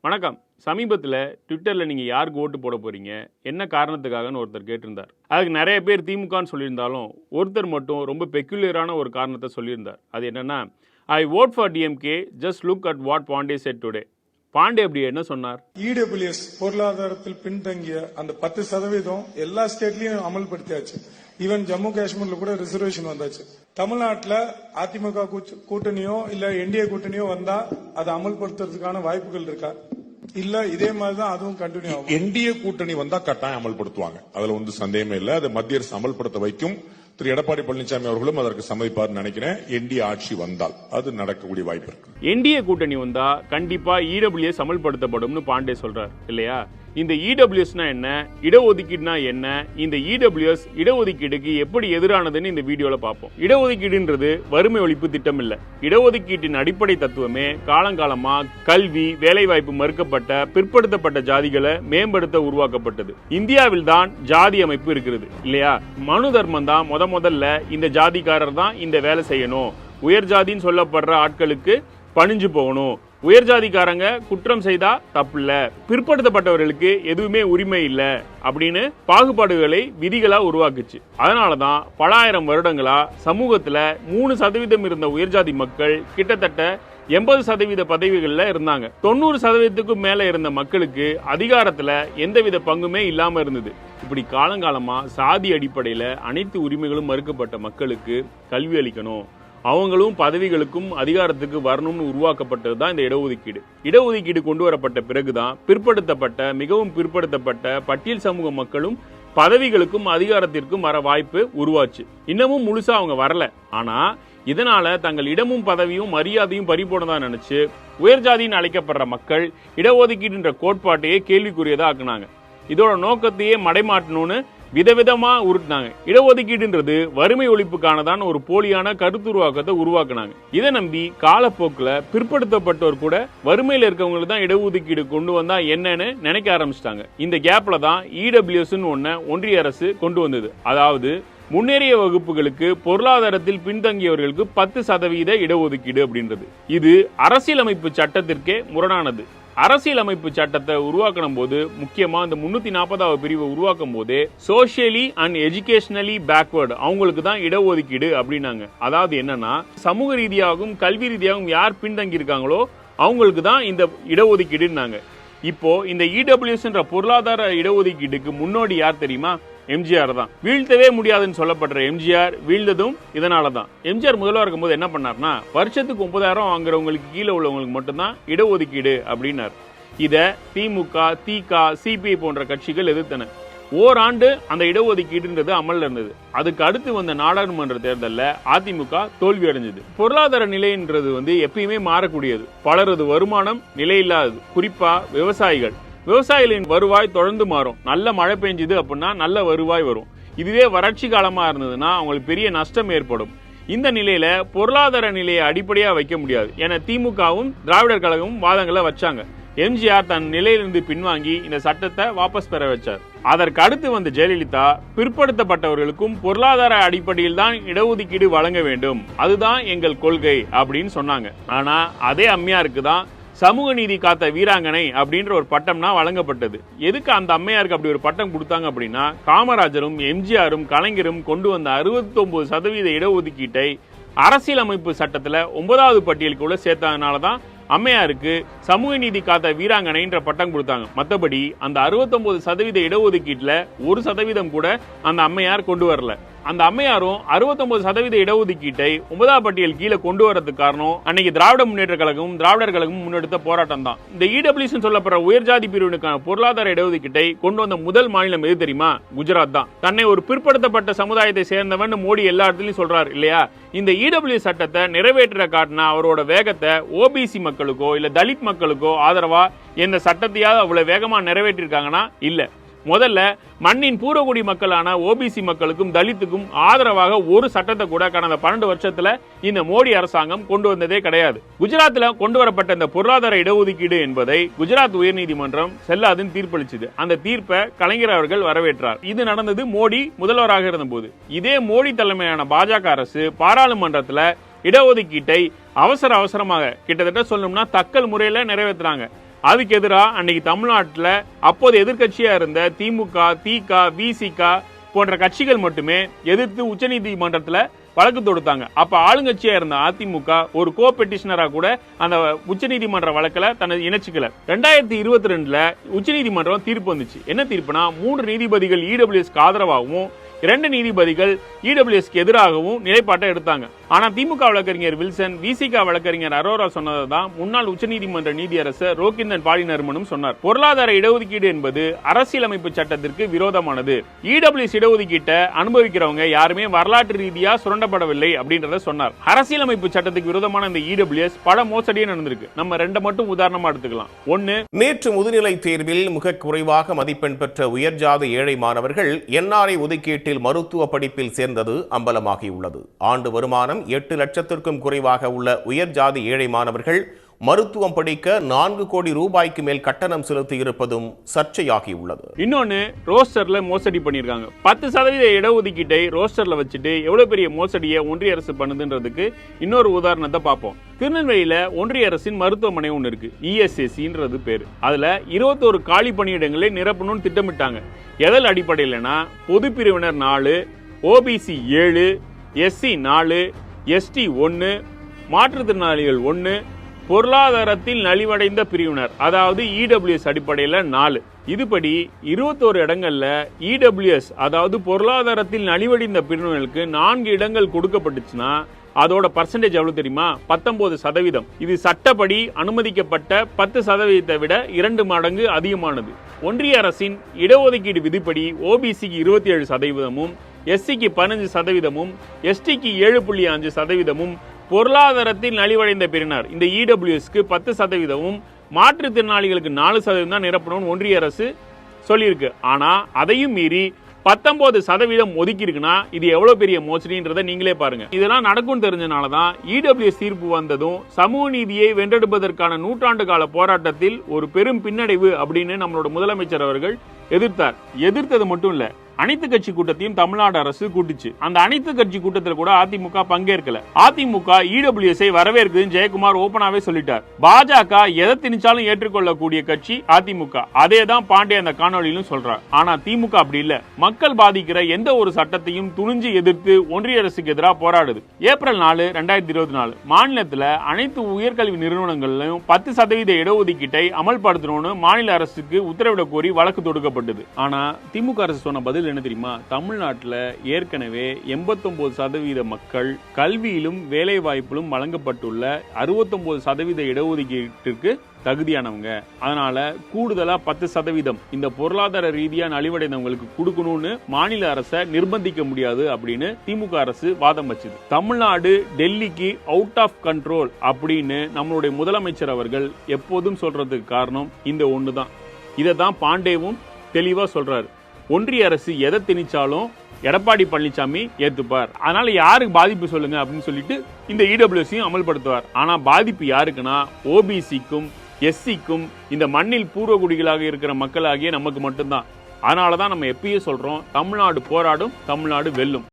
வணக்கம். சமீபத்தில் ட்விட்டரில் நீங்கள் யாருக்கு ஓட்டு போட போகிறீங்க, என்ன காரணத்துக்காகன்னு ஒருத்தர் கேட்டிருந்தார். அதுக்கு நிறைய பேர் திமுகன்னு சொல்லியிருந்தாலும் ஒருத்தர் மட்டும் ரொம்ப பெக்யூலியரான ஒரு காரணத்தை சொல்லியிருந்தார். அது என்னென்னா, I vote for DMK, just look at what Pandey said today. Pandey அப்படி என்ன சொன்னார்? இடபிள்யூஎஸ் பொருளாதாரத்தில் பின்தங்கிய அந்த 10% எல்லா ஸ்டேட்லயும் அமல்படுத்தியாச்சு. ஈவன் ஜம்மு காஷ்மீர்ல கூட ரிசர்வேஷன் வந்தாச்சு. தமிழ்நாட்டில் அதிமுக கூட்டணியோ இல்ல என்டிஏ கூட்டணியோ வந்தா அதை அமல்படுத்துறதுக்கான வாய்ப்புகள் இருக்கா? இல்ல இதே மாதிரிதான் அதுவும் கண்டினியூ ஆகும். என்டிஏ கூட்டணி வந்தா கட்டாயம் அமல்படுத்துவாங்க. அதுல வந்து சந்தேகமே இல்ல. அதை மத்திய அரசு அமல்படுத்த வைக்கும். திரு எடப்பாடி பழனிசாமி அவர்களும் அதற்கு சம்மதிப்பார் நினைக்கிறேன். என்டிஏ ஆட்சி வந்தால் அது நடக்கக்கூடிய வாய்ப்பு இருக்கு. என்டிஏ கூட்டணி வந்தா கண்டிப்பா இடபிள்யூஎஸ் அமல்படுத்தப்படும்னு பாண்டே சொல்றார் இல்லையா? இந்த இடபிள்யூஎஸ்னா என்ன, இடஒதுக்கீடுனா என்ன, இந்த இடபிள்யூஎஸ் இடஒதுக்கீடுக்கு எப்படி எதிரானதுன்னு இந்த வீடியோல பார்ப்போம். இடஒதுக்கீடுன்றது வறுமை ஒழிப்பு திட்டம் இல்ல. இடஒதுக்கீட்டின் அடிப்படை தத்துவமே காலங்காலமா கல்வி, வேலைவாய்ப்பு மறுக்கப்பட்ட பிற்படுத்தப்பட்ட ஜாதிகளை மேம்படுத்த உருவாக்கப்பட்டது. இந்தியாவில் தான் ஜாதி அமைப்பு இருக்கிறது இல்லையா? மனு தர்மம் தான் முதல்ல இந்த ஜாதிக்காரர் தான் இந்த வேலை செய்யணும், உயர் ஜாதின்னு சொல்லப்படுற ஆட்களுக்கு பணிஞ்சு போகணும், உயர் ஜாதிக்காரங்க குற்றம் செய்தா தப்பில்ல, பிற்படுத்தப்பட்டவர்களுக்கு எதுவுமே உரிமை இல்ல அப்படின்னு பாகுபாடுகளை விதிகளா உருவாக்குச்சு. அதனாலதான் பல ஆயிரம் வருடங்களா சமூகத்துல 3% இருந்த உயர்ஜாதி மக்கள் கிட்டத்தட்ட 80% பதவிகள்ல இருந்தாங்க. 90%க்கும் மேல இருந்த மக்களுக்கு அதிகாரத்துல எந்தவித பங்குமே இல்லாம இருந்தது. இப்படி காலங்காலமா சாதி அடிப்படையில அனைத்து உரிமைகளும் மறுக்கப்பட்ட மக்களுக்கு கல்வி அளிக்கணும், அவங்களும் பதவிகளுக்கும் அதிகாரத்துக்கு வரணும்னு உருவாக்கப்பட்டது தான் இந்த இடஒதுக்கீடு. இடஒதுக்கீடு கொண்டு வரப்பட்ட பிறகுதான் பிற்படுத்தப்பட்ட மிகவும் பிற்படுத்தப்பட்ட பட்டியல் சமூக மக்களும் பதவிகளுக்கும் அதிகாரத்திற்கும் வர வாய்ப்பு உருவாச்சு. இன்னமும் முழுசா அவங்க வரல. ஆனா இதனால தங்கள் இடமும் பதவியும் மரியாதையும் பறிபோனதா நினைச்சு உயர்ஜாதின்னு அழைக்கப்படுற மக்கள் இடஒதுக்கீடுன்ற கோட்பாட்டையே கேள்விக்குரியதா ஆக்குனாங்க. இதோட நோக்கத்தையே மடைமாட்டணும்னு விதவிதமா உருட்டினாங்க. இடஒதுக்கீடுன்றது வறுமை ஒழிப்புக்கானதான் ஒரு போலியான கருத்துருவாக்கத்தை உருவாக்குனாங்க. இதை நம்பி காலப்போக்கில் பிற்படுத்தப்பட்டோர் கூட வறுமையில் இருக்கவங்களுக்கு தான் இடஒதுக்கீடு கொண்டு வந்தா என்னன்னு நினைக்க ஆரம்பிச்சிட்டாங்க. இந்த கேப்ல தான் இடபிள்யூஎஸ் ஒன்ன ஒன்றிய அரசு கொண்டு வந்தது. அதாவது முன்னேறிய வகுப்புகளுக்கு பொருளாதாரத்தில் பின்தங்கியவர்களுக்கு 10% இடஒதுக்கீடு அப்படின்றது. இது அரசியலமைப்பு சட்டத்திற்கே முரணானது. அரசியலமைப்பு சட்டத்தை உருவாக்கணும் போது முக்கியமா இந்த 340வது பிரிவை உருவாக்கும் போதே சோசியலி அண்ட் எஜுகேஷனலி பேக்வர்டு அவங்களுக்கு தான் இடஒதுக்கீடு அப்படின்னாங்க. அதாவது என்னன்னா, சமூக ரீதியாகவும் கல்வி ரீதியாகவும் யார் பின்தங்கி இருக்காங்களோ அவங்களுக்கு தான் இந்த இடஒதுக்கீடுன்னாங்க. இப்போ இந்த இடபிள்யூஎஸ் பொருளாதார இடஒதுக்கீட்டுக்கு முன்னோடி யார் தெரியுமா? எம்ஜிஆர் தான். வீழ்த்தவே முடியாதுன்னு சொல்லப்படுற எம்ஜிஆர் வீழ்ந்ததும் இதனாலதான். எம்ஜிஆர் முதல்வர் இருக்கும் போது என்ன பண்ணார்னா, வருஷத்துக்கு 90,000 வாங்குறவங்களுக்கு கீழே உள்ளவங்களுக்கு மட்டும்தான் இடஒதுக்கீடு அப்படின்னார். இத திமுக, திக, சிபிஐ போன்ற கட்சிகள் எதிர்த்தன. ஓராண்டு அந்த இடஒதுக்கீடுன்றது அமல்ல இருந்தது. அதுக்கு அடுத்து வந்த நாடாளுமன்ற தேர்தலில் அதிமுக தோல்வி அடைஞ்சது. பொருளாதார நிலைன்றது எப்பயுமே மாறக்கூடியது. பலரது வருமானம் நிலையில்லாதது. குறிப்பா விவசாயிகளின் வருவாய் தொடர்ந்து மாறும். நல்ல மழை பெஞ்சது அப்படின்னா நல்ல வருவாய் வரும். இதுவே வறட்சி காலமா இருந்ததுன்னா அவங்களுக்கு பெரிய நஷ்டம் ஏற்படும். இந்த நிலையில பொருளாதார நிலையை அடிப்படையா வைக்க முடியாது என திமுகவும் திராவிடர் கழகமும் வாதங்களை வச்சாங்க. எம்ஜிஆர் தன் நிலையிலிருந்து பின்வாங்கி இந்த சட்டத்தை வாபஸ் பெற வச்சார். அதற்கு அடுத்து வந்த ஜெயலலிதா பிற்படுத்தப்பட்டவர்களுக்கும் பொருளாதார அடிப்படையில் தான் இடஒதுக்கீடு வழங்க வேண்டும், அதுதான் எங்கள் கொள்கை அப்படின்னு சொன்னாங்க. ஆனா அதே அம்மையாருக்கு தான் சமூக நீதி காத்த வீராங்கனை அப்படின்ற ஒரு பட்டம்னா வழங்கப்பட்டது. எதுக்கு அந்த அம்மையாருக்கு அப்படி ஒரு பட்டம் கொடுத்தாங்க அப்படின்னா, காமராஜரும் எம்ஜிஆரும் கலைஞரும் கொண்டு வந்த 69% இடஒதுக்கீட்டை அரசியலமைப்பு சட்டத்துல 9வது பட்டியலுக்குள்ள சேர்த்ததுனாலதான் அம்மையாருக்கு சமூக நீதி காத்த வீராங்கனைன்ற பட்டம் கொடுத்தாங்க. மற்றபடி அந்த 69% இடஒதுக்கீட்டுல 1% கூட அந்த அம்மையார் கொண்டு வரல. அந்த அம்மையாரும் 69% இடஒதுக்கீட்டை 9வது பட்டியல் கீழே கொண்டு வரதுக்கு காரணம் அன்னைக்கு திராவிட முன்னேற்ற கழகமும் திராவிடர் கழகமும் முன்னெடுத்த போராட்டம் தான். இந்த இடபிள்யூஎஸ் சொல்லப்படுற உயர்ஜாதி பிரிவினுக்கான பொருளாதார இடஒதுக்கீட்டை கொண்டு வந்த முதல் மாநிலம் எது தெரியுமா? குஜராத் தான். தன்னை ஒரு பிற்படுத்தப்பட்ட சமுதாயத்தை சேர்ந்தவன் மோடி எல்லா இடத்துலயும் சொல்றாரு இல்லையா? இந்த இடபிள்யூஎஸ் சட்டத்தை நிறைவேற்ற காட்டின அவரோட வேகத்தை ஓபிசி மக்களுக்கோ இல்ல தலித் மக்களுக்கோ ஆதரவா இந்த சட்டத்தையாவது அவ்வளவு வேகமா நிறைவேற்றிருக்காங்கன்னா இல்ல. முதல்ல மண்ணின் பூர்வகுடி மக்களான ஓபிசி மக்களுக்கும் தலித்துக்கும் ஆதரவாக ஒரு சட்டத்தை கூட கடந்த 12 வருஷத்துல இந்த மோடி அரசாங்கம் கொண்டு வந்ததே கிடையாது. குஜராத்ல கொண்டு வரப்பட்ட இந்த பொருளாதார இடஒதுக்கீடு என்பதை குஜராத் உயர்நீதிமன்றம் செல்லாதுன்னு தீர்ப்பளிச்சது. அந்த தீர்ப்பை கலைஞர் அவர்கள் வரவேற்றார். இது நடந்தது மோடி முதல்வராக இருந்த போது. இதே மோடி தலைமையான பாஜக அரசு பாராளுமன்றத்துல இடஒதுக்கீட்டை அவசரமாக கிட்டத்தட்ட சொல்லணும்னா தக்கல் முறையில நிறைவேற்றுறாங்க. அதுக்கு எதிராக அன்னைக்கு தமிழ்நாட்டில் அப்போது எதிர்க்கட்சியா இருந்த திமுக, திக, விசிக போன்ற கட்சிகள் மட்டுமே எதிர்த்து உச்சநீதிமன்றத்தில் வழக்கு தொடுத்தாங்க. அப்ப ஆளுங்கட்சியா இருந்த அதிமுக ஒரு கோ பெட்டிஷனரா கூட அந்த உச்சநீதிமன்ற வழக்கில் தன்னை இணைச்சிக்கல. 2022 உச்சநீதிமன்றம் தீர்ப்பு வந்துச்சு. என்ன தீர்ப்புனா 3 நீதிபதிகள் இடபிள்யூஎஸ்க்கு ஆதரவாகவும் 2 நீதிபதிகள் இடபிள்யூஎஸ்க்கு எதிராகவும் நிலைப்பாட்டை எடுத்தாங்க. ஆனா திமுக வழக்கறிஞர் வில்சன், விசிக வழக்கறிஞர் அரோரா சொன்னதான் முன்னாள் உச்சநீதிமன்ற நீதியரசர் ரோகிந்தன் பாலிநறுமனும் சொன்னார். பொருளாதார இடஒதுக்கீடு என்பது அரசியலமைப்பு சட்டத்திற்கு விரோதமானது. இடபிள்யூஎஸ் இடஒதுக்கீட்டை அனுபவிக்கிறவங்க யாருமே வரலாற்று ரீதியா சுரண்டப்படவில்லை அப்படின்றத சொன்னார். அரசியலமைப்பு சட்டத்துக்கு விரோதமான இந்த இடபிள்யூஎஸ் பல மோசடியே நடந்திருக்கு. நம்ம 2 மட்டும் உதாரணமா எடுத்துக்கலாம். 1, நேற்று முதுநிலை தேர்வில் மிக குறைவாக மதிப்பெண் பெற்ற உயர்ஜாதி ஏழை மாணவர்கள் என்ஆர்ஐ ஒதுக்கீட்டில் மருத்துவ படிப்பில் சேர்ந்தது அம்பலமாகியுள்ளது. ஆண்டு வருமானம் 8 லட்சத்திற்கும் குறைவாக உள்ள உயர் ஜாதி ஏழை மாணவர்கள் மருத்துவம் படிக்க 4 கோடி ரூபாய்க்கு மேல் கட்டணம் செலுத்தி இருப்பதும் சர்ச்சையாகியுள்ளது. இன்னொன்னு, ரோஸ்டர்ல மோசடி பண்ணிருக்காங்க. 10% இடஒதுக்கீட்டை ரோஸ்டர்ல வச்சுட்டு எவ்வளவு பெரிய மோசடியை ஒன்றிய அரசு பண்ணுதுன்றதுக்கு இன்னொரு உதாரணத்தை பார்ப்போம். திருநெல்வேலியில ஒன்றிய அரசின் மருத்துவமனை ஒன்று இருக்கு, இஎஸ்எஸ்சின்றது பேரு. அதுல 21 காலி பணியிடங்களை நிரப்பணும்னு திட்டமிட்டாங்க. எதல் அடிப்படையிலனா பொது பிரிவினர் 4, ஓபிசி 7, எஸ்சி 4, எஸ்டி 1, மாற்றுத்திறனாளிகள் 1, பொருளாதாரத்தில் நலிவடைந்த பிரிவினர் அதாவது இடபிள்யூஎஸ் அடிப்படையில் 4. இதுபடி 21 இடங்கள்ல இடபிள்யூஎஸ் அதாவது பொருளாதாரத்தில் நலிவடைந்த பிரிவினர்களுக்கு 4 இடங்கள் கொடுக்கப்பட்டுச்சுன்னா அதோட பர்சன்டேஜ் எவ்வளவு தெரியுமா? 19%. இது சட்டப்படி அனுமதிக்கப்பட்ட 10% விட 2 மடங்கு அதிகமானது. ஒன்றிய அரசின் இடஒதுக்கீடு விதிப்படி ஓபிசிக்கு 27%, எஸ்சிக்கு 15%, எஸ்டிக்கு 7.5%, பொருளாதாரத்தில் நலிவடைந்த பிரிவினர் இந்த இடபிள்யூஎஸ்க்கு 10%, மாற்றுத்திறனாளிகளுக்கு 4% தான் நிரப்பணும்னு ஒன்றிய அரசு சொல்லியிருக்கு. ஆனா அதையும் மீறி 19% ஒதுக்கி இருக்குன்னா இது எவ்வளவு பெரிய மோசடின்றதை நீங்களே பாருங்க. இதெல்லாம் நடக்கும் தெரிஞ்சனாலதான் இடபிள்யூஎஸ் தீர்ப்பு வந்ததும் சமூக நீதியை வென்றெடுப்பதற்கான நூற்றாண்டு கால போராட்டத்தில் ஒரு பெரும் பின்னடைவு அப்படின்னு நம்மளோட முதலமைச்சர் அவர்கள் எதிர்த்தார். எதிர்த்தது மட்டும் இல்ல, அனைத்து கட்சி கூட்டத்தையும் தமிழ்நாடு அரசு கூட்டுச்சு. அந்த அனைத்து கட்சி கூட்டத்தில் கூட அதிமுக பங்கேற்கல. அதிமுக இடபிள்யூஎஸ் வரவேற்குதுன்னு ஜெயக்குமார் ஓபனாவே சொல்லிட்டார். பாஜக எதை திணிச்சாலும் ஏற்றுக்கொள்ளக்கூடிய கட்சி அதிமுக. அதே தான் பாண்டே அந்த காணொலியிலும் சொல்றார். ஆனா திமுக அப்படி இல்ல. மக்கள் பாதிக்கிற எந்த ஒரு சட்டத்தையும் துணிஞ்சு எதிர்த்து ஒன்றிய அரசுக்கு எதிராக போராடுது. ஏப்ரல் 4, 2024 மாநிலத்தில் அனைத்து உயர்கல்வி நிறுவனங்களிலும் 10% இடஒதுக்கீட்டை அமல்படுத்தணும்னு மாநில அரசுக்கு உத்தரவிட கோரி வழக்கு தொடுக்கப்பட்டது. ஆனா திமுக அரசு சொன்ன பதில் என்ன தெரியுமா? தமிழ்நாட்டில் ஏற்கனவே 89% மக்கள் கல்வியிலும் வேலை வாய்ப்பிலும் வழங்கப்பட்டுள்ள 69% இடஒதுக்கீட்டிற்கு தகுதியானவங்க. அதனால கூடுதலா 10% இந்த பொருளாதார ரீதியா நலிவடைந்தவங்களுக்கு கொடுக்கணும்னு மாநில அரசை நிர்பந்திக்க முடியாது அப்படின்னு திமுக அரசு வாதம் வச்சது. தமிழ்நாடு டெல்லிக்கு அவுட் ஆஃப் கண்ட்ரோல் அப்படின்னு நம்மளுடைய முதலமைச்சர் அவர்கள் எப்போதும் சொல்றதுக்கு காரணம் இந்த ஒண்ணுதான். இதை தான் பாண்டேவும் தெளிவா சொல்றாரு. ஒன்றிய அரசு எதை திணிச்சாலும் எடப்பாடி பழனிசாமி ஏத்துப்பார். அதனால யாருக்கு பாதிப்பு சொல்லுங்க அப்படின்னு சொல்லிட்டு இந்த இடபிள்யூஎஸ் அமல்படுத்துவார். ஆனா பாதிப்பு யாருக்குன்னா ஓபிசிக்கும் எஸ்சிக்கும் இந்த மண்ணில் பூர்வகுடிகளாக இருக்கிற மக்களாகிய நமக்கு மட்டும்தான். அதனாலதான் நம்ம எப்பயே சொல்றோம், தமிழ்நாடு போராடும், தமிழ்நாடு வெல்லும்.